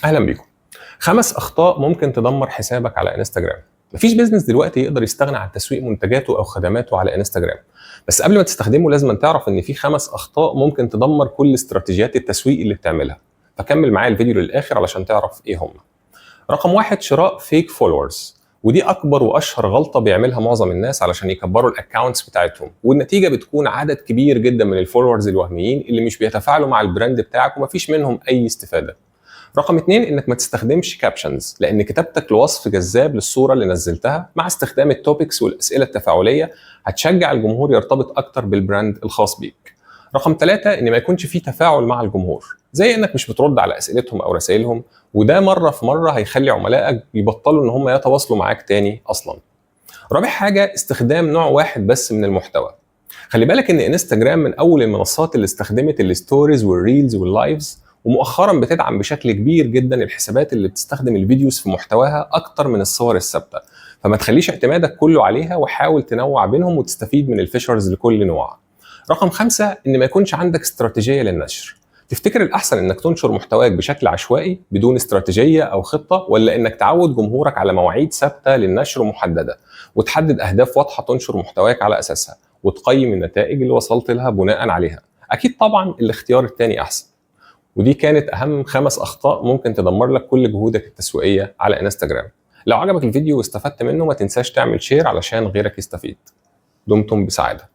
اهلا بيكم. 5 اخطاء ممكن تدمر حسابك على انستجرام. مفيش بيزنس دلوقتي يقدر يستغنى عن تسويق منتجاته او خدماته على انستجرام، بس قبل ما تستخدمه لازم تعرف ان في 5 اخطاء ممكن تدمر كل استراتيجيات التسويق اللي بتعملها. فكمل معايا الفيديو للاخر علشان تعرف ايه هم. رقم 1: شراء فيك فولورز، ودي اكبر واشهر غلطه بيعملها معظم الناس علشان يكبروا الاكونتس بتاعتهم، والنتيجه بتكون عدد كبير جدا من الفولورز الوهميين اللي مش بيتفاعلوا مع البراند بتاعك ومفيش منهم اي استفاده. رقم 2: انك ما تستخدمش كابشنز، لان كتابتك لوصف جذاب للصوره اللي نزلتها مع استخدام التوبكس والاسئله التفاعليه هتشجع الجمهور يرتبط اكتر بالبراند الخاص بيك. رقم 3: ان ما يكونش فيه تفاعل مع الجمهور، زي انك مش بترد على اسئلتهم او رسائلهم، وده مره في مره هيخلي عملائك يبطلوا ان هم يتواصلوا معاك تاني اصلا. رابع حاجه: استخدام نوع واحد بس من المحتوى. خلي بالك ان انستجرام من اول المنصات اللي استخدمت الستوريز والريلز واللايفز، ومؤخرا بتدعم بشكل كبير جدا الحسابات اللي بتستخدم الفيديوز في محتواها اكتر من الصور الثابته. فما تخليش اعتمادك كله عليها، وحاول تنوع بينهم وتستفيد من الفيشرز لكل نوع. رقم 5: ان ما يكونش عندك استراتيجيه للنشر. تفتكر الاحسن انك تنشر محتواك بشكل عشوائي بدون استراتيجيه او خطه، ولا انك تعود جمهورك على مواعيد ثابته للنشر محدده، وتحدد اهداف واضحه تنشر محتواك على اساسها، وتقيم النتائج اللي وصلت لها بناء عليها؟ اكيد طبعا الاختيار الثاني احسن. ودي كانت اهم 5 اخطاء ممكن تدمر لك كل جهودك التسويقيه على انستجرام. لو عجبك الفيديو واستفدت منه ما تنساش تعمل شير علشان غيرك يستفيد. دمتم بسعاده.